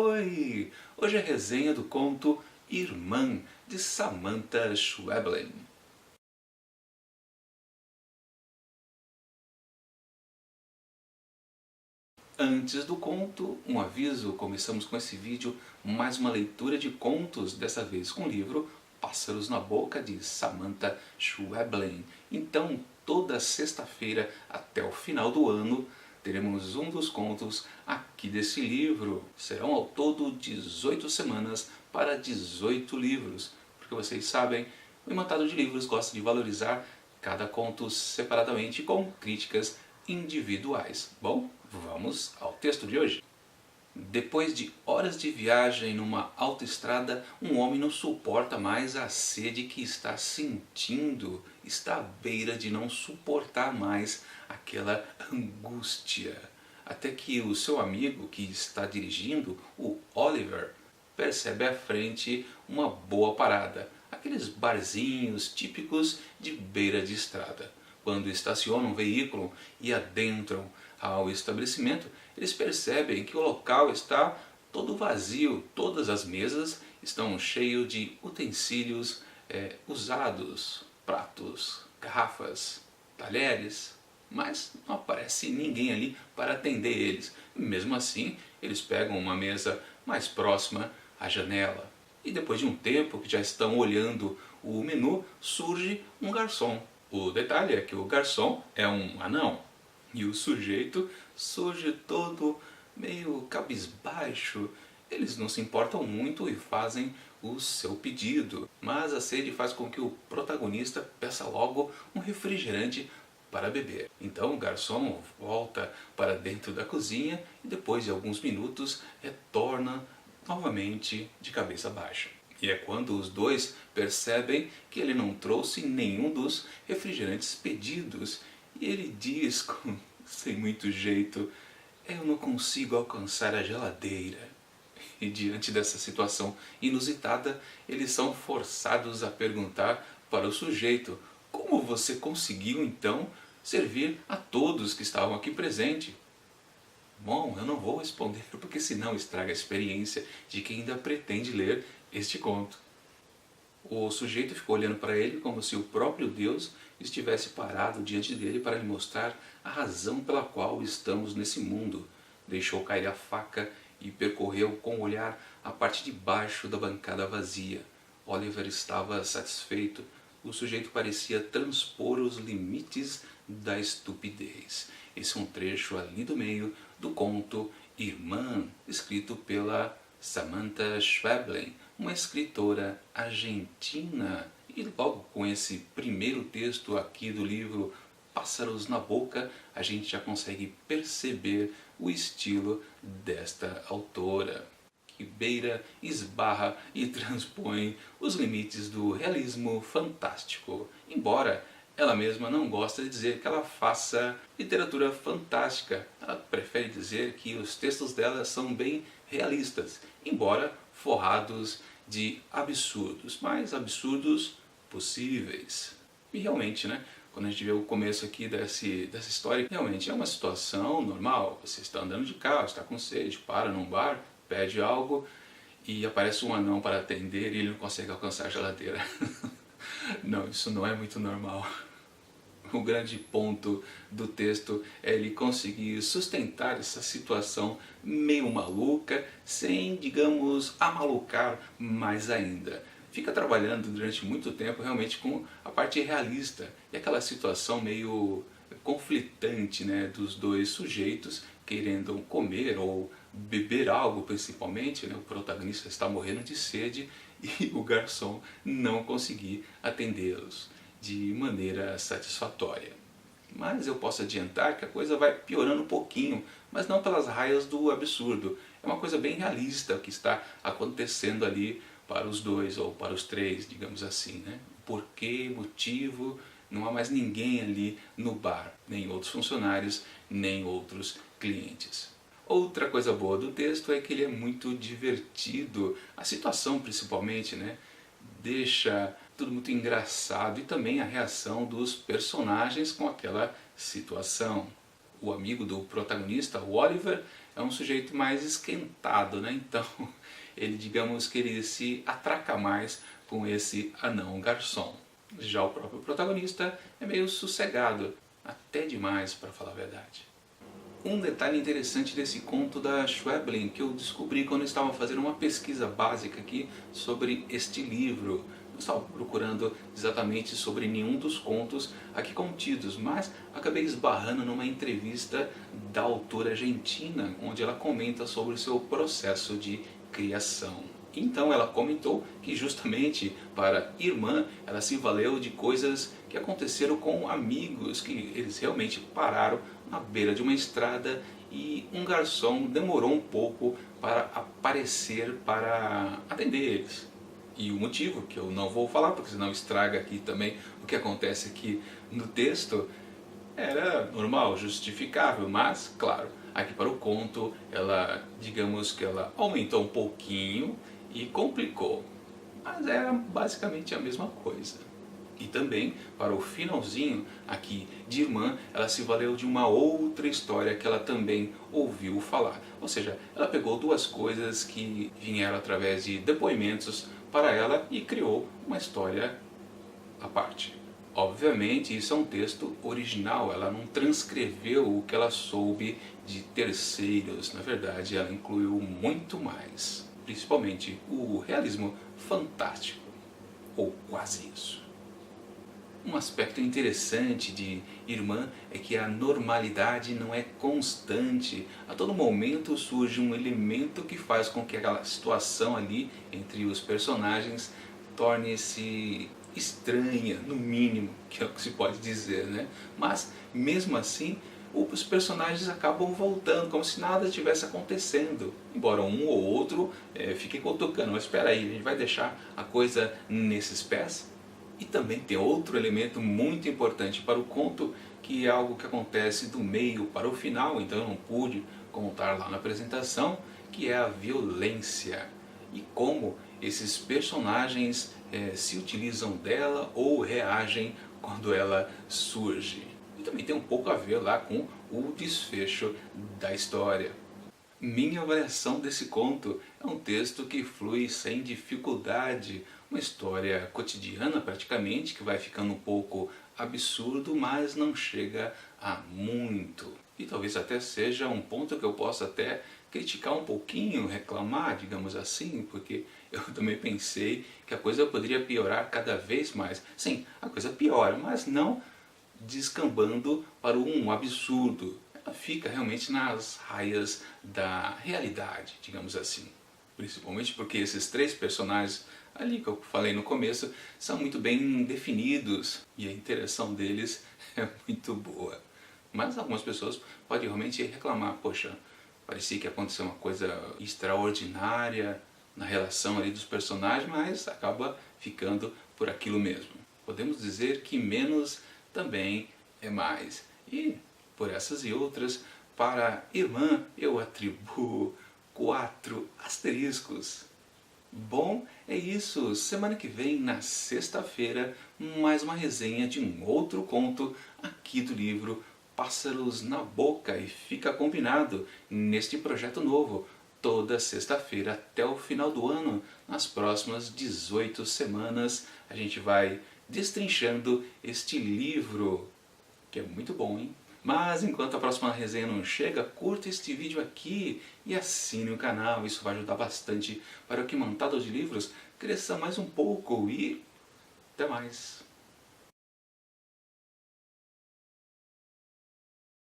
Oi! Hoje é a resenha do conto Irmã, de Samantha Schweblin. Antes do conto, um aviso: começamos com esse vídeo mais uma leitura de contos, dessa vez com o livro Pássaros na Boca, de Samantha Schweblin. Então, toda sexta-feira até o final do ano, teremos um dos contos aqui desse livro. Serão ao todo 18 semanas para 18 livros, porque vocês sabem, o Imantado de Livros gosta de valorizar cada conto separadamente com críticas individuais. Bom, vamos ao texto de hoje. Depois de horas de viagem numa autoestrada, um homem não suporta mais a sede que está sentindo. Está à beira de não suportar mais aquela angústia. Até que o seu amigo que está dirigindo, o Oliver, percebe à frente uma boa parada. Aqueles barzinhos típicos de beira de estrada. Quando estacionam um veículo e adentram ao estabelecimento, eles percebem que o local está todo vazio. Todas as mesas estão cheias de utensílios usados, pratos, garrafas, talheres, mas não aparece ninguém ali para atender eles. Mesmo assim, eles pegam uma mesa mais próxima à janela. E depois de um tempo que já estão olhando o menu, surge um garçom. O detalhe é que o garçom é um anão. E o sujeito surge todo meio cabisbaixo. Eles não se importam muito e fazem o seu pedido. Mas a sede faz com que o protagonista peça logo um refrigerante para beber. Então o garçom volta para dentro da cozinha e depois de alguns minutos retorna novamente de cabeça baixa. E é quando os dois percebem que ele não trouxe nenhum dos refrigerantes pedidos. E ele diz, sem muito jeito: eu não consigo alcançar a geladeira. E diante dessa situação inusitada, eles são forçados a perguntar para o sujeito: como você conseguiu então servir a todos que estavam aqui presentes? Bom, eu não vou responder porque senão estraga a experiência de quem ainda pretende ler este conto. O sujeito ficou olhando para ele como se o próprio Deus estivesse parado diante dele para lhe mostrar a razão pela qual estamos nesse mundo. Deixou cair a faca e percorreu com o olhar a parte de baixo da bancada vazia. Oliver estava satisfeito. O sujeito parecia transpor os limites da estupidez. Esse é um trecho ali do meio do conto Irmã, escrito pela Samantha Schweblin, uma escritora argentina. E logo com esse primeiro texto aqui do livro Pássaros na Boca, a gente já consegue perceber o estilo desta autora, que beira, esbarra e transpõe os limites do realismo fantástico. Embora ela mesma não gosta de dizer que ela faça literatura fantástica. Ela prefere dizer que os textos dela são bem realistas, embora forrados de absurdos, mais absurdos possíveis. E realmente, né, quando a gente vê o começo aqui dessa história, realmente é uma situação normal. Você está andando de carro, está com sede, para num bar, pede algo e aparece um anão para atender e ele não consegue alcançar a geladeira. Não, isso não é muito normal. O grande ponto do texto é ele conseguir sustentar essa situação meio maluca, sem, digamos, amalucar mais ainda. Fica trabalhando durante muito tempo realmente com a parte realista e aquela situação meio conflitante, né, dos dois sujeitos querendo comer ou beber algo, principalmente, né? O protagonista está morrendo de sede e o garçom não conseguir atendê-los de maneira satisfatória. Mas eu posso adiantar que a coisa vai piorando um pouquinho, mas não pelas raias do absurdo. É uma coisa bem realista o que está acontecendo ali para os dois, ou para os três, digamos assim, né? Por que motivo não há mais ninguém ali no bar, nem outros funcionários, nem outros clientes. Outra coisa boa do texto é que ele é muito divertido. A situação, principalmente, né, deixa tudo muito engraçado, e também a reação dos personagens com aquela situação. O amigo do protagonista, o Oliver, é um sujeito mais esquentado, né? Então ele, digamos que ele se atraca mais com esse anão garçom. Já o próprio protagonista é meio sossegado, até demais para falar a verdade. Um detalhe interessante desse conto da Schweblin que eu descobri quando eu estava fazendo uma pesquisa básica aqui sobre este livro. Não estava procurando exatamente sobre nenhum dos contos aqui contidos, mas acabei esbarrando numa entrevista da autora argentina, onde ela comenta sobre o seu processo de criação. Então ela comentou que justamente para Irmã ela se valeu de coisas que aconteceram com amigos, que eles realmente pararam na beira de uma estrada e um garçom demorou um pouco para aparecer para atender eles. E o motivo, que eu não vou falar, porque senão estraga aqui também o que acontece aqui no texto, era normal, justificável, mas, claro, aqui para o conto, ela, digamos que ela aumentou um pouquinho e complicou. Mas era basicamente a mesma coisa. E também, para o finalzinho aqui de Irmã, ela se valeu de uma outra história que ela também ouviu falar. Ou seja, ela pegou duas coisas que vieram através de depoimentos para ela e criou uma história à parte. Obviamente isso é um texto original, ela não transcreveu o que ela soube de terceiros, na verdade ela incluiu muito mais, principalmente o realismo fantástico, ou quase isso. Um aspecto interessante de Irmã é que a normalidade não é constante. A todo momento surge um elemento que faz com que aquela situação ali entre os personagens torne-se estranha, no mínimo, que é o que se pode dizer, né? Mas, mesmo assim, os personagens acabam voltando, como se nada estivesse acontecendo. Embora um ou outro fique cutucando, mas espera aí, a gente vai deixar a coisa nesses pés? E também tem outro elemento muito importante para o conto, que é algo que acontece do meio para o final, então eu não pude contar lá na apresentação, que é a violência. E como esses personagens se utilizam dela ou reagem quando ela surge. E também tem um pouco a ver lá com o desfecho da história. Minha avaliação desse conto é um texto que flui sem dificuldade, uma história cotidiana praticamente, que vai ficando um pouco absurdo, mas não chega a muito. E talvez até seja um ponto que eu possa até criticar um pouquinho, reclamar, digamos assim, porque eu também pensei que a coisa poderia piorar cada vez mais. Sim, a coisa piora, mas não descambando para um absurdo. Ela fica realmente nas raias da realidade, digamos assim. Principalmente porque esses três personagens ali que eu falei no começo são muito bem definidos e a interação deles é muito boa. Mas algumas pessoas podem realmente reclamar, poxa, parecia que aconteceu uma coisa extraordinária na relação ali dos personagens, mas acaba ficando por aquilo mesmo. Podemos dizer que menos também é mais. E por essas e outras, para Irmã eu atribuo 4 asteriscos. Bom, é isso. Semana que vem, na sexta-feira, mais uma resenha de um outro conto aqui do livro Pássaros na Boca. E fica combinado, neste projeto novo, toda sexta-feira até o final do ano, nas próximas 18 semanas, a gente vai destrinchando este livro, que é muito bom, hein? Mas enquanto a próxima resenha não chega, curta este vídeo aqui e assine o canal, isso vai ajudar bastante para que Mantado de Livros cresça mais um pouco e até mais!